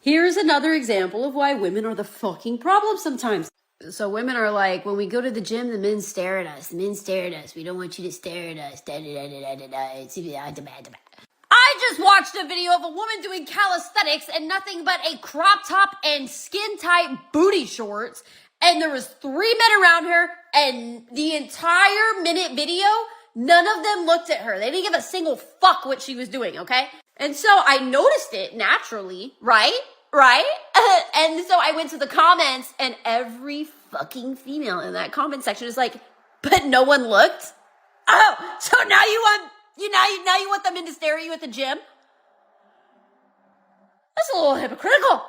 Here's another example of why women are the fucking problem sometimes. So women are like, when we go to the gym, the men stare at us. The men stare at us. We don't want you to stare at us. I just watched a video of a woman doing calisthenics and nothing but a crop top and skin tight booty shorts. And there was 3 men around her, and the entire minute video, none of them looked at her. They didn't give a single fuck what she was doing, okay? And so I noticed it naturally, right? And so I went to the comments, and every fucking female in that comment section is like, but no one looked? Oh, so now you want them in to stare at you at the gym? That's a little hypocritical.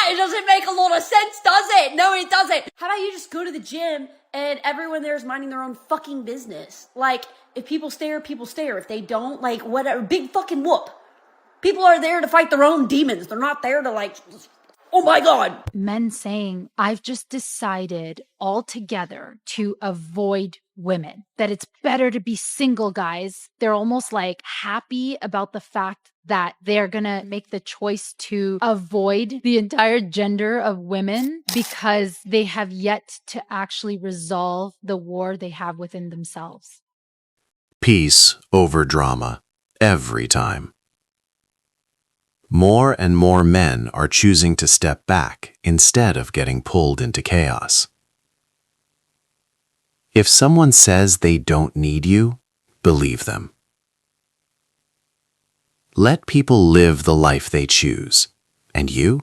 It doesn't make a lot of sense, does it? No, it doesn't. How about you just go to the gym and everyone there is minding their own fucking business? Like, if people stare, people stare. If they don't, like, whatever, big fucking whoop. People are there to fight their own demons. They're not there to, like, oh my God. Men saying, I've just decided altogether to avoid women, that it's better to be single, guys. They're almost like happy about the fact that they're going to make the choice to avoid the entire gender of women because they have yet to actually resolve the war they have within themselves. Peace over drama, every time. More and more men are choosing to step back instead of getting pulled into chaos. If someone says they don't need you, believe them. Let people live the life they choose, and you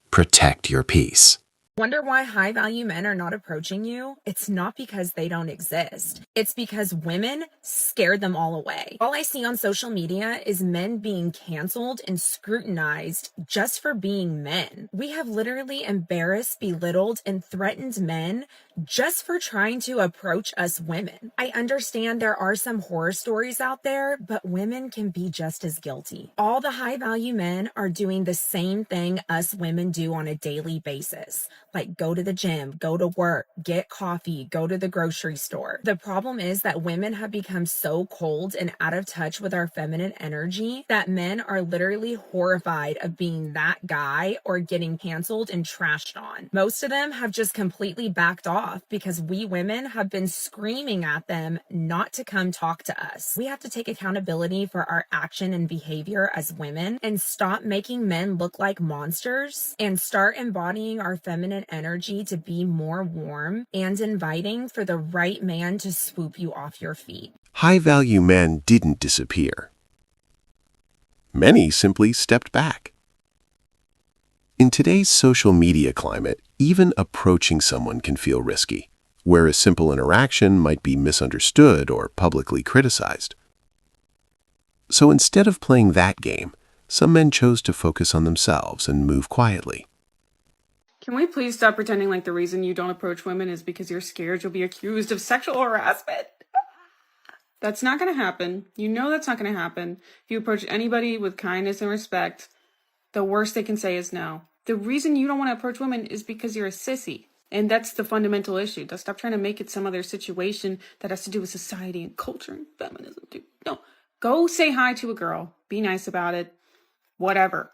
protect your peace. Wonder why high-value men are not approaching you? It's not because they don't exist. It's because women scared them all away. All I see on social media is men being canceled and scrutinized just for being men. We have literally embarrassed, belittled, and threatened men just for trying to approach us women. I understand there are some horror stories out there, but women can be just as guilty. All the high-value men are doing the same thing us women do on a daily basis. Like go to the gym, go to work, get coffee, go to the grocery store. The problem is that women have become so cold and out of touch with our feminine energy that men are literally horrified of being that guy or getting canceled and trashed on. Most of them have just completely backed off because we women have been screaming at them not to come talk to us. We have to take accountability for our action and behavior as women and stop making men look like monsters and start embodying our feminine energy to be more warm and inviting for the right man to swoop you off your feet. High-value men didn't disappear. Many simply stepped back. In today's social media climate, even approaching someone can feel risky, where a simple interaction might be misunderstood or publicly criticized. So instead of playing that game, some men chose to focus on themselves and move quietly. Can we please stop pretending like the reason you don't approach women is because you're scared you'll be accused of sexual harassment? That's not going to happen. You know that's not going to happen. If you approach anybody with kindness and respect, the worst they can say is no. The reason you don't want to approach women is because you're a sissy. And that's the fundamental issue. Stop trying to make it some other situation that has to do with society and culture and feminism, dude. No. Go say hi to a girl. Be nice about it. Whatever.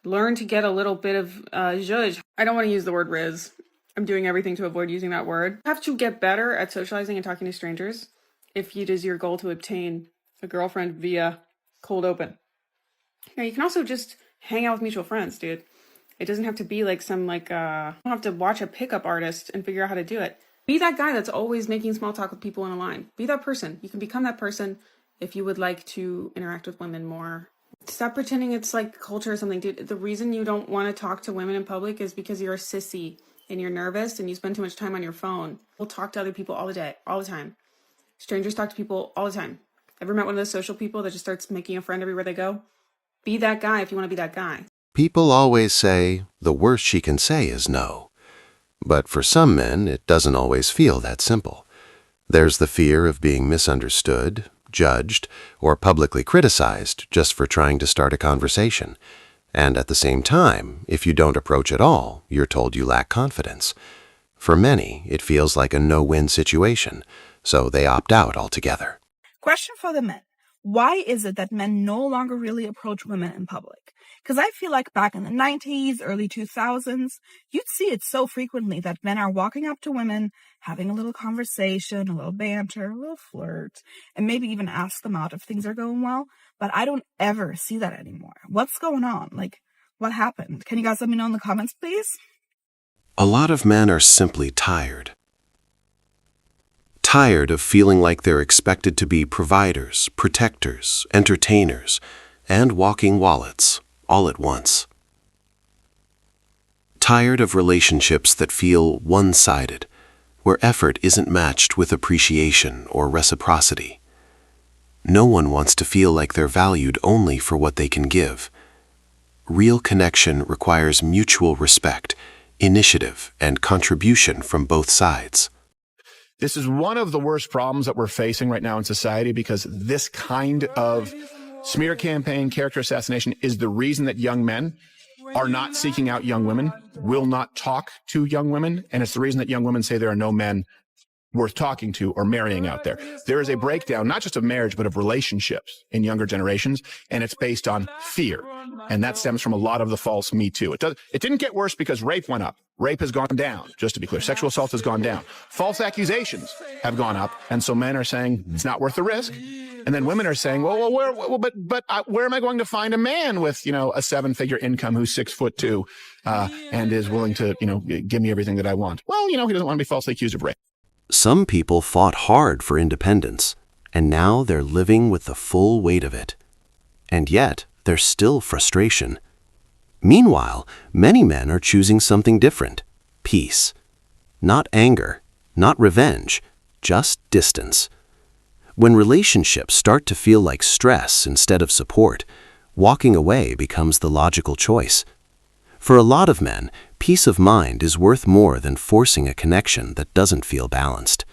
Learn to get a little bit of zhuzh. I don't want to use the word riz. I'm doing everything to avoid using that word. You have to get better at socializing and talking to strangers if it is your goal to obtain a girlfriend via cold open. Now, you can also just hang out with mutual friends, dude. It doesn't have to be like some you don't have to watch a pickup artist and figure out how to do it. Be that guy that's always making small talk with people in a line. Be that person. You can become that person if you would like to interact with women more. Stop pretending it's like culture or something, dude. The reason you don't want to talk to women in public is because you're a sissy and you're nervous and you spend too much time on your phone. We'll talk to other people all the time. Strangers talk to people all the time. Ever met one of those social people that just starts making a friend everywhere they go? Be that guy if you want to be that guy. People always say, the worst she can say is no. But for some men, it doesn't always feel that simple. There's the fear of being misunderstood, judged, or publicly criticized just for trying to start a conversation. And at the same time, if you don't approach at all, you're told you lack confidence. For many, it feels like a no-win situation, so they opt out altogether. Question for the men. Why is it that men no longer really approach women in public? Because I feel like back in the 90s, early 2000s, you'd see it so frequently that men are walking up to women, having a little conversation, a little banter, a little flirt, and maybe even ask them out if things are going well. But I don't ever see that anymore. What's going on? Like, what happened? Can you guys let me know in the comments, please? A lot of men are simply tired. Tired of feeling like they're expected to be providers, protectors, entertainers, and walking wallets all at once. Tired of relationships that feel one-sided, where effort isn't matched with appreciation or reciprocity. No one wants to feel like they're valued only for what they can give. Real connection requires mutual respect, initiative, and contribution from both sides. This is one of the worst problems that we're facing right now in society, because this kind of smear campaign, character assassination is the reason that young men are not seeking out young women, will not talk to young women, and it's the reason that young women say there are no men worth talking to or marrying out there. There is a breakdown, not just of marriage, but of relationships in younger generations, and it's based on fear. And that stems from a lot of the false Me Too. It didn't get worse because rape went up. Rape has gone down, just to be clear. Sexual assault has gone down. False accusations have gone up. And so men are saying it's not worth the risk. And then women are saying, where am I going to find a man with, a 7-figure income who's 6'2", and is willing to, give me everything that I want? Well, he doesn't want to be falsely accused of rape. Some people fought hard for independence, and now they're living with the full weight of it. And yet, there's still frustration. Meanwhile, many men are choosing something different: peace. Not anger, not revenge, just distance. When relationships start to feel like stress instead of support, walking away becomes the logical choice. For a lot of men, peace of mind is worth more than forcing a connection that doesn't feel balanced.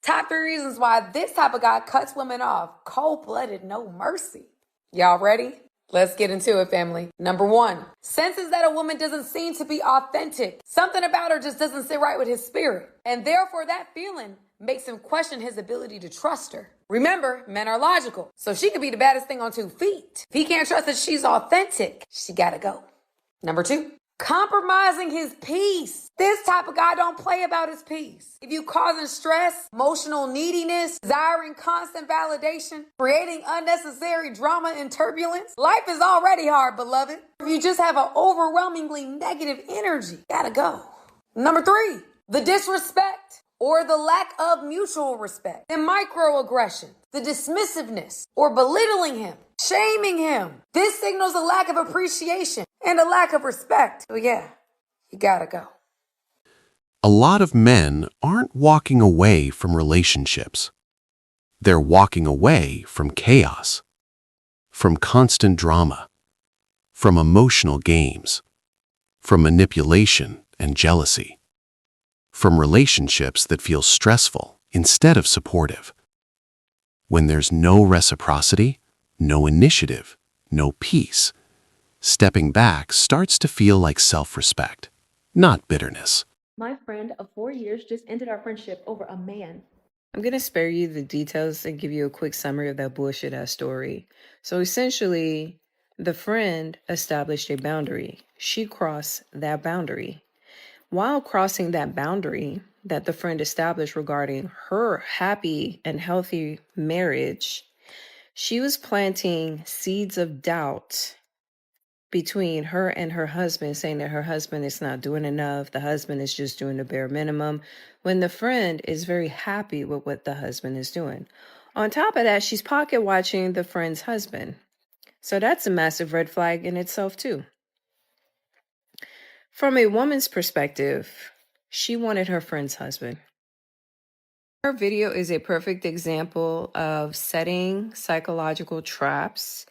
Top 3 reasons why this type of guy cuts women off. Cold-blooded, no mercy. Y'all ready? Let's get into it, family. Number 1, senses that a woman doesn't seem to be authentic. Something about her just doesn't sit right with his spirit. And therefore, that feeling makes him question his ability to trust her. Remember, men are logical, so she could be the baddest thing on 2 feet. If he can't trust that she's authentic, she gotta go. Number 2, compromising his peace. This type of guy don't play about his peace. If you causing stress, emotional neediness, desiring constant validation, creating unnecessary drama and turbulence, life is already hard, beloved. If you just have an overwhelmingly negative energy, gotta go. Number 3, the disrespect or the lack of mutual respect, the microaggression, the dismissiveness or belittling him, shaming him. This signals a lack of appreciation and a lack of respect. So yeah, you gotta go. A lot of men aren't walking away from relationships. They're walking away from chaos, from constant drama, from emotional games, from manipulation and jealousy, from relationships that feel stressful instead of supportive. When there's no reciprocity, no initiative, no peace, stepping back starts to feel like self-respect, not bitterness. My friend of 4 years just ended our friendship over a man. I'm going to spare you the details and give you a quick summary of that bullshit-ass story. So essentially, the friend established a boundary. She crossed that boundary. While crossing that boundary that the friend established regarding her happy and healthy marriage, she was planting seeds of doubt between her and her husband, saying that her husband is not doing enough, the husband is just doing the bare minimum, when the friend is very happy with what the husband is doing. On top of that, she's pocket watching the friend's husband. So that's a massive red flag in itself too. From a woman's perspective, she wanted her friend's husband. Her video is a perfect example of setting psychological traps,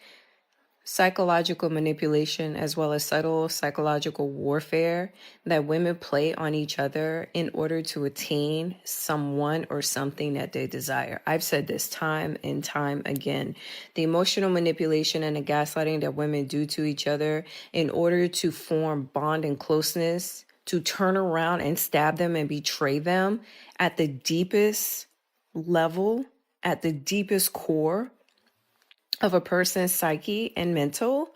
psychological manipulation, as well as subtle psychological warfare that women play on each other in order to attain someone or something that they desire. I've said this time and time again. The emotional manipulation and the gaslighting that women do to each other in order to form bond and closeness, to turn around and stab them and betray them at the deepest level, at the deepest core of a person's psyche and mental,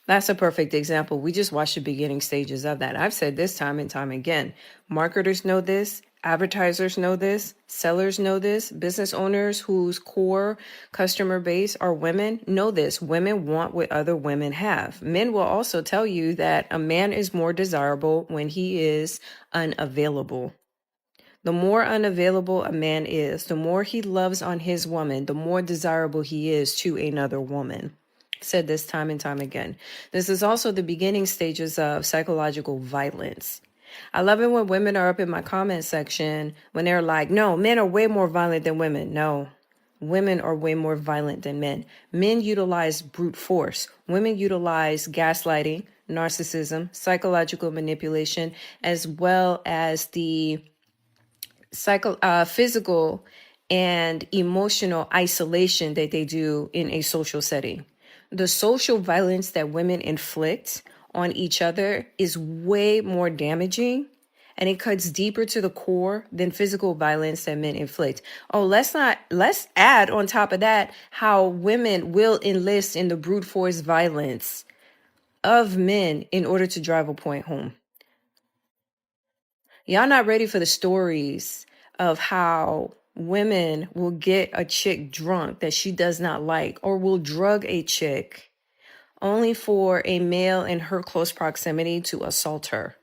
That's a perfect example. We just watched the beginning stages of that. I've said this time and time again. Marketers know this. Advertisers know this. Sellers know this. Business owners whose core customer base are women know this. Women want what other women have. Men will also tell you that a man is more desirable when he is unavailable. The more unavailable a man is, the more he loves on his woman, the more desirable he is to another woman. Said this time and time again. This is also the beginning stages of psychological violence. I love it when women are up in my comment section when they're like, no, men are way more violent than women. No, women are way more violent than men. Men utilize brute force. Women utilize gaslighting, narcissism, psychological manipulation, as well as the physical and emotional isolation that they do in a social setting. The social violence that women inflict on each other is way more damaging, and it cuts deeper to the core than physical violence that men inflict. Oh, let's add on top of that how women will enlist in the brute force violence of men in order to drive a point home. Y'all not ready for the stories of how women will get a chick drunk that she does not like, or will drug a chick only for a male in her close proximity to assault her.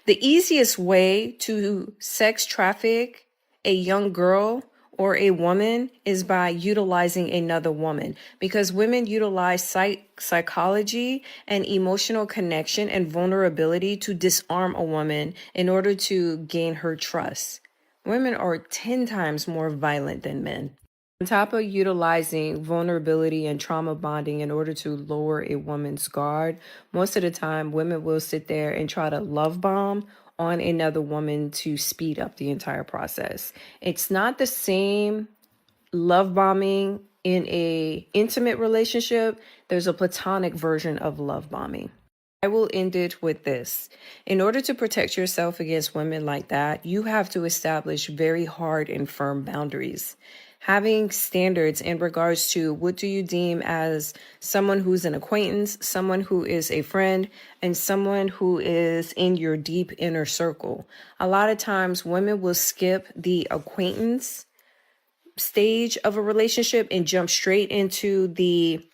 The easiest way to sex traffic a young girl or a woman is by utilizing another woman, because women utilize psychology and emotional connection and vulnerability to disarm a woman in order to gain her trust. Women are 10 times more violent than men. On top of utilizing vulnerability and trauma bonding in order to lower a woman's guard, most of the time women will sit there and try to love bomb on another woman to speed up the entire process. It's not the same love bombing in a intimate relationship. There's a platonic version of love bombing. I will end it with this. In order to protect yourself against women like that, you have to establish very hard and firm boundaries. Having standards in regards to what do you deem as someone who's an acquaintance, someone who is a friend, and someone who is in your deep inner circle. A lot of times women will skip the acquaintance stage of a relationship and jump straight into the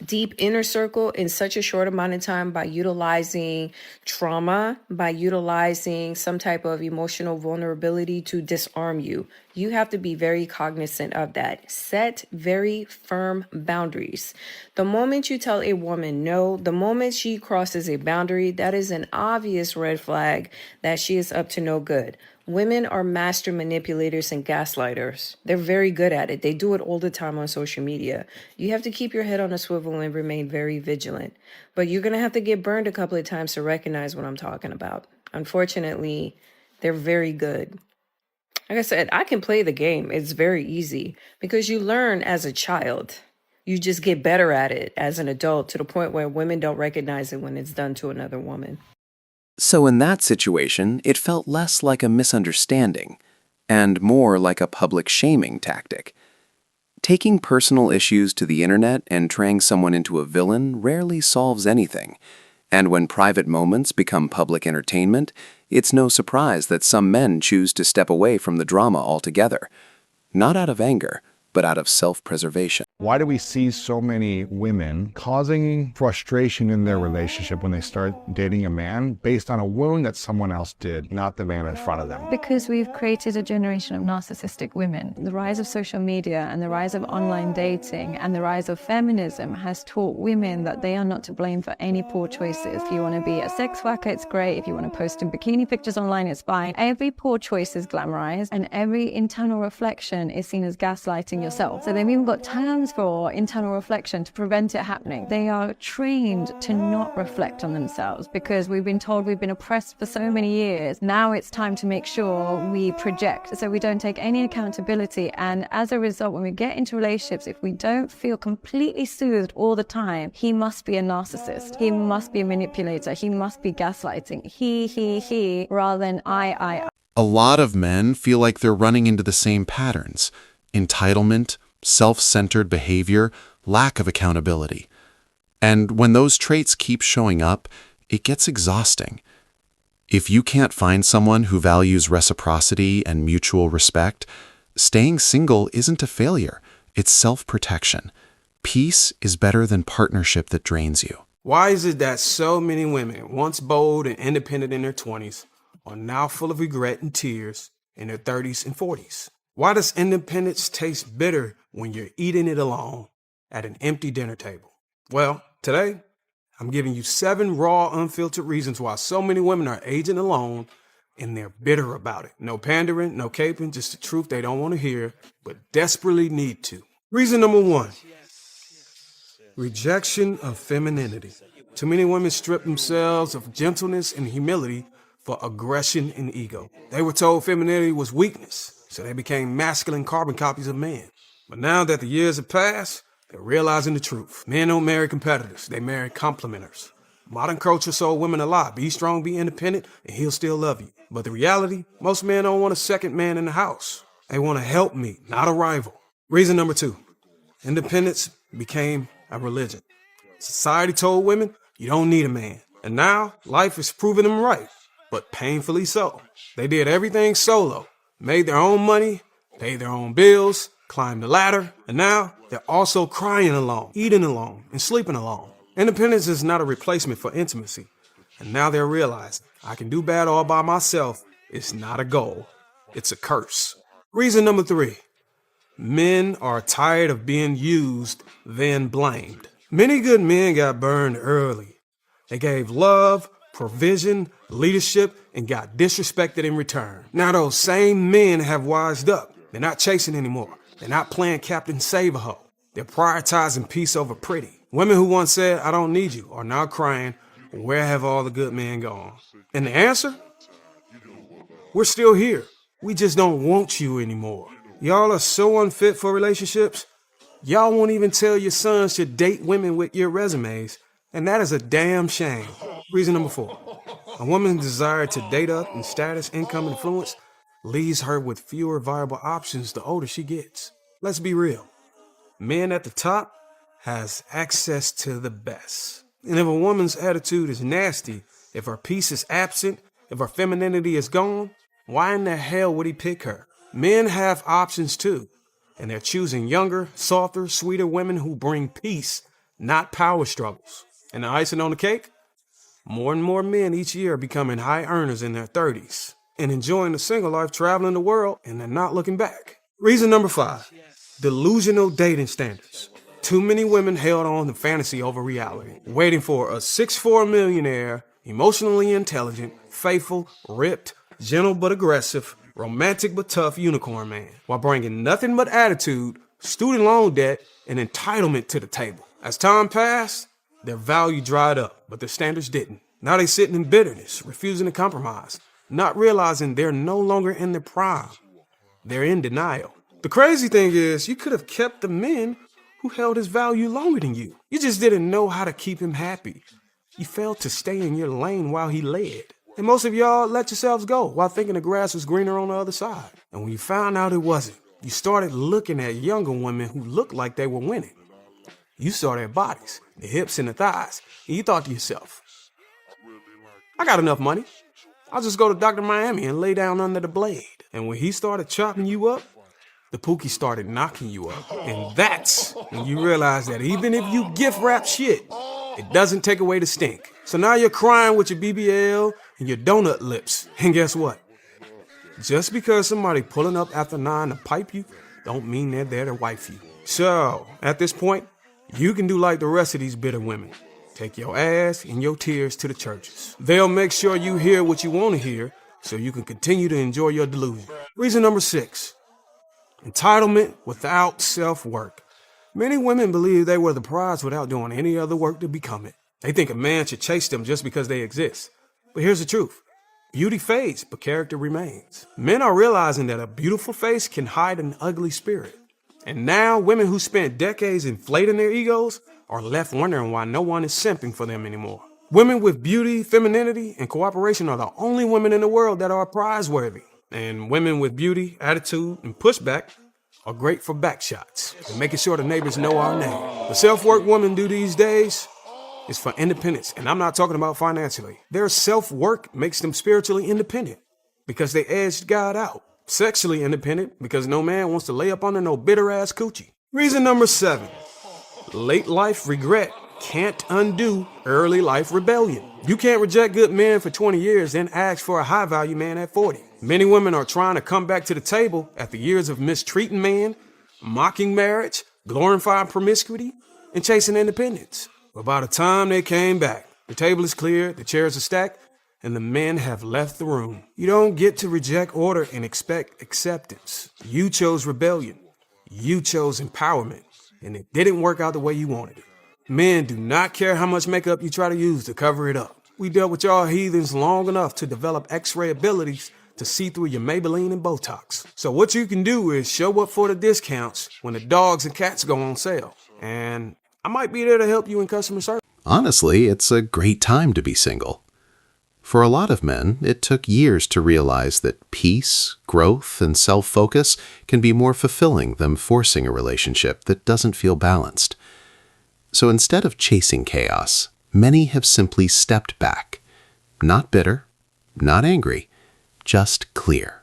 deep inner circle in such a short amount of time by utilizing trauma, by utilizing some type of emotional vulnerability to disarm you. You have to be very cognizant of that. Set very firm boundaries. The moment you tell a woman no, the moment she crosses a boundary, that is an obvious red flag that she is up to no good. Women are master manipulators and gaslighters. They're very good at it. They do it all the time on social media. You have to keep your head on a swivel and remain very vigilant. But you're going to have to get burned a couple of times to recognize what I'm talking about. Unfortunately, they're very good. Like I said, I can play the game. It's very easy because you learn as a child. You just get better at it as an adult to the point where women don't recognize it when it's done to another woman. So in that situation, it felt less like a misunderstanding and more like a public shaming tactic. Taking personal issues to the internet and turning someone into a villain rarely solves anything. And when private moments become public entertainment, it's no surprise that some men choose to step away from the drama altogether, not out of anger, but out of self-preservation. Why do we see so many women causing frustration in their relationship when they start dating a man based on a wound that someone else did, not the man in front of them? Because we've created a generation of narcissistic women. The rise of social media and the rise of online dating and the rise of feminism has taught women that they are not to blame for any poor choices. If you want to be a sex worker, it's great. If you want to post in bikini pictures online, it's fine. Every poor choice is glamorized and every internal reflection is seen as gaslighting yourself. So they've even got terms for internal reflection to prevent it happening. They are trained to not reflect on themselves because we've been told we've been oppressed for so many years. Now it's time to make sure we project so we don't take any accountability. And as a result, when we get into relationships, if we don't feel completely soothed all the time, he must be a narcissist. He must be a manipulator. He must be gaslighting. He, rather than I. A lot of men feel like they're running into the same patterns: entitlement, self-centered behavior, lack of accountability. And when those traits keep showing up, it gets exhausting. If you can't find someone who values reciprocity and mutual respect, staying single isn't a failure. It's self-protection. Peace is better than partnership that drains you. Why is it that so many women, once bold and independent in their 20s, are now full of regret and tears in their 30s and 40s? Why does independence taste bitter when you're eating it alone at an empty dinner table? Well, today, I'm giving you 7 raw, unfiltered reasons why so many women are aging alone and they're bitter about it. No pandering, no caping, just the truth they don't want to hear, but desperately need to. Reason number 1. Rejection of femininity. Too many women strip themselves of gentleness and humility for aggression and ego. They were told femininity was weakness, so they became masculine carbon copies of men. But now that the years have passed, they're realizing the truth. Men don't marry competitors, they marry complementers. Modern culture sold women a lie. Be strong, be independent, and he'll still love you. But the reality, most men don't want a second man in the house. They want a helpmeet, not a rival. Reason number 2. Independence became a religion. Society told women, you don't need a man. And now, life is proving them right, but painfully so. They did everything solo, made their own money, paid their own bills, climbed the ladder, and now they're also crying alone, eating alone, and sleeping alone. Independence is not a replacement for intimacy. And now they're realizing, I can do bad all by myself. It's not a goal. It's a curse. Reason number 3. Men are tired of being used, then blamed. Many good men got burned early. They gave love, provision, leadership, and got disrespected in return. Now those same men have wised up. They're not chasing anymore. They're not playing Captain Save-A-Ho. They're prioritizing peace over pretty. Women who once said, I don't need you, are now crying, where have all the good men gone? And the answer? We're still here. We just don't want you anymore. Y'all are so unfit for relationships. Y'all won't even tell your sons to date women with your resumes. And that is a damn shame. Reason number 4. A woman's desire to date up in status, income, and influence leaves her with fewer viable options the older she gets. Let's be real. Men at the top has access to the best. And if a woman's attitude is nasty, if her peace is absent, if her femininity is gone, why in the hell would he pick her? Men have options too, and they're choosing younger, softer, sweeter women who bring peace, not power struggles. And the icing on the cake? More and more men each year are becoming high earners in their 30s and enjoying the single life, traveling the world, and they're not looking back. Reason number 5, delusional dating standards. Too many women held on to fantasy over reality, waiting for a 6'4" millionaire, emotionally intelligent, faithful, ripped, gentle but aggressive, romantic but tough unicorn man, while bringing nothing but attitude, student loan debt, and entitlement to the table. As time passed, their value dried up, but their standards didn't. Now they sitting in bitterness, refusing to compromise, not realizing they're no longer in their prime. They're in denial. The crazy thing is, you could have kept the men who held his value longer than you. You just didn't know how to keep him happy. You failed to stay in your lane while he led. And most of y'all let yourselves go while thinking the grass was greener on the other side. And when you found out it wasn't, you started looking at younger women who looked like they were winning. You saw their bodies, the hips and the thighs, and you thought to yourself, I got enough money. I'll just go to Dr. Miami and lay down under the blade. And when he started chopping you up, the Pookie started knocking you up. And that's when you realize that even if you gift wrap shit, it doesn't take away the stink. So now you're crying with your BBL and your donut lips. And guess what? Just because somebody pulling up after 9 to pipe you, don't mean they're there to wife you. So, at this point, you can do like the rest of these bitter women. Take your ass and your tears to the churches. They'll make sure you hear what you want to hear so you can continue to enjoy your delusion. Reason number 6. Entitlement without self-work. Many women believe they were the prize without doing any other work to become it. They think a man should chase them just because they exist. But here's the truth. Beauty fades, but character remains. Men are realizing that a beautiful face can hide an ugly spirit. And now women who spent decades inflating their egos are left wondering why no one is simping for them anymore. Women with beauty, femininity, and cooperation are the only women in the world that are prize-worthy. And women with beauty, attitude, and pushback are great for back shots and making sure the neighbors know our name. The self-work women do these days, is for independence, and I'm not talking about financially. Their self-work makes them spiritually independent because they edged God out. Sexually independent because no man wants to lay up under no bitter-ass coochie. Reason number 7. Late life regret can't undo early life rebellion. You can't reject good men for 20 years, then ask for a high-value man at 40. Many women are trying to come back to the table after years of mistreating men, mocking marriage, glorifying promiscuity, and chasing independence. But by the time they came back, the table is cleared, the chairs are stacked, and the men have left the room. You don't get to reject order and expect acceptance. You chose rebellion. You chose empowerment. And it didn't work out the way you wanted it. Men do not care how much makeup you try to use to cover it up. We dealt with y'all heathens long enough to develop x-ray abilities to see through your Maybelline and Botox. So what you can do is show up for the discounts when the dogs and cats go on sale. And I might be there to help you in customer service. Honestly, it's a great time to be single. For a lot of men, it took years to realize that peace, growth, and self-focus can be more fulfilling than forcing a relationship that doesn't feel balanced. So instead of chasing chaos, many have simply stepped back. Not bitter, not angry, just clear.